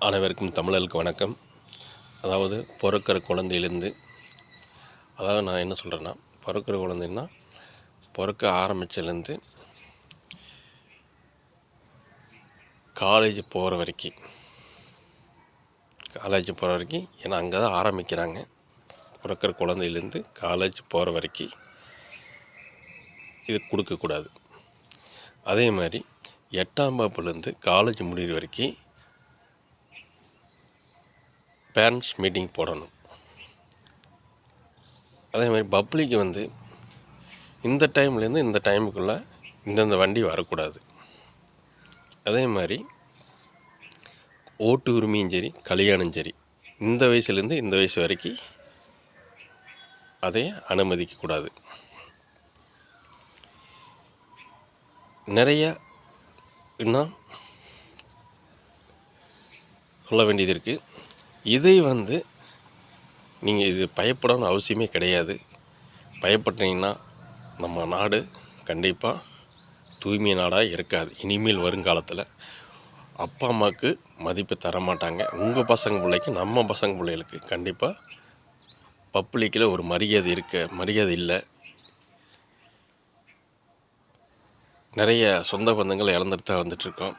அனைவருக்கும் தமிழர்களுக்கு வணக்கம். அதாவது பிறக்கிற குழந்தையிலேருந்து, அதாவது நான் என்ன சொல்கிறேன்னா, பிறக்கிற குழந்தைன்னா பிறக்க ஆரம்பித்ததுலேருந்து காலேஜ் போகிற வரைக்கும், ஏன்னா அங்கே தான் ஆரம்பிக்கிறாங்க. பிறக்கிற குழந்தையிலேருந்து காலேஜ் போகிற வரைக்கும் இது கொடுக்கக்கூடாது. அதே மாதிரி 8ஆம் வகுப்புலேருந்து காலேஜ் முடிகிற வரைக்கும் பேரண்ட்ஸ் மீட்டிங் போடணும். அதே மாதிரி பப்ளிக் இந்த டைம்லேருந்து இந்த டைமுக்குள்ளே இந்தந்த வண்டி வரக்கூடாது. அதே மாதிரி ஓட்டு உரிமையும் சரி, கல்யாணம் சரி, இந்த வயசுலேருந்து இந்த வயசு வரைக்கும் அதை அனுமதிக்கக்கூடாது. நிறைய இன்னும் சொல்ல வேண்டியது இருக்குது. இதை நீங்கள் இது பயப்படணும்னு அவசியமே கிடையாது. பயப்பட்டீங்கன்னா நம்ம நாடு கண்டிப்பாக தூய்மை நாடாக இருக்காது. இனிமேல் வருங்காலத்தில் அப்பா அம்மாவுக்கு மதிப்பு தரமாட்டாங்க. உங்கள் பசங்க பிள்ளைக்கு, நம்ம பசங்க பிள்ளைகளுக்கு கண்டிப்பாக பப்ளிக்கில் ஒரு மரியாதை இல்லை. நிறைய சொந்த பந்தங்கள் இழந்துட்டு தான் வந்துட்டுருக்கோம்.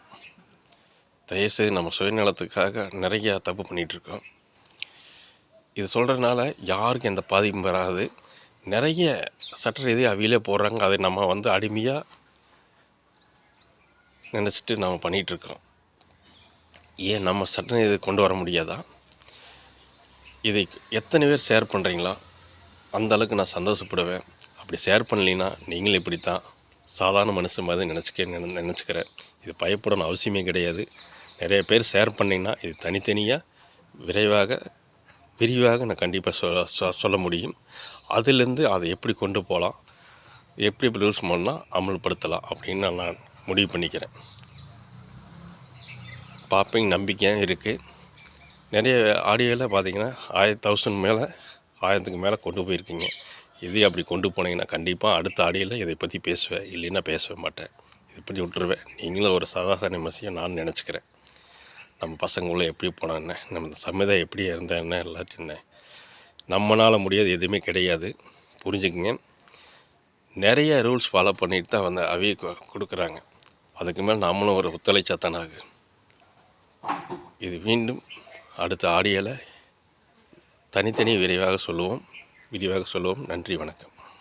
தயவுசெய்து நம்ம சுயநலத்துக்காக நிறையா தப்பு பண்ணிகிட்ருக்கோம். இது சொல்கிறதுனால யாருக்கும் எந்த பாதிப்பும் வராது. நிறைய சட்ட ரீதியாக அவையிலே போடுறாங்க. அதை நம்ம அடிமையாக நினச்சிட்டு நம்ம பண்ணிகிட்ருக்கோம். ஏன் நம்ம சட்ட இது கொண்டு வர முடியாதா? இதை எத்தனை பேர் ஷேர் பண்ணுறீங்களா, அந்தளவுக்கு நான் சந்தோஷப்படுவேன். அப்படி ஷேர் பண்ணலைன்னா நீங்களும் இப்படித்தான் சாதாரண மனுஷன் மாதிரி நினச்சிக்கிறேன். இது பயப்படணும் அவசியமே கிடையாது. நிறைய பேர் ஷேர் பண்ணிங்கன்னா இது தனித்தனியாக விரிவாக நான் கண்டிப்பாக சொல்ல முடியும். அதிலேருந்து அதை எப்படி கொண்டு போகலாம், எப்படி ரூல்ஸ் பண்ணால் அமல்படுத்தலாம் அப்படின்னு நான் முடிவு பண்ணிக்கிறேன். பார்ப்பீங்க, நம்பிக்கையாக இருக்குது. நிறைய ஆடியோவில் பார்த்தீங்கன்னா 1000 மேலே 1000க்கு மேலே கொண்டு போயிருக்கீங்க. இது அப்படி கொண்டு போனீங்கன்னா கண்டிப்பாக அடுத்த ஆடியோவில் இதை பற்றி பேசுவேன். இல்லைன்னா பேசவே மாட்டேன். இதை பற்றி விட்டுருவேன். நீங்களும் ஒரு சாதாரண மனுஷன் நான் நினச்சிக்கிறேன். நம்ம பசங்களும் எப்படி போனால் என்ன, நம்ம சமுதாயம் எப்படி இருந்தால் என்ன, எல்லாத்தையும் என்ன, நம்மளால் முடியாது எதுவுமே கிடையாது. புரிஞ்சுக்குங்க. நிறைய ரூல்ஸ் ஃபாலோ பண்ணிட்டு தான் அவைய கொடுக்குறாங்க. அதுக்கு மேலே நம்மளும் ஒரு ஒத்துழைச்சாத்தானாகு. இது மீண்டும் அடுத்த ஆடியோவில் தனித்தனி விரிவாக சொல்லுவோம். நன்றி, வணக்கம்.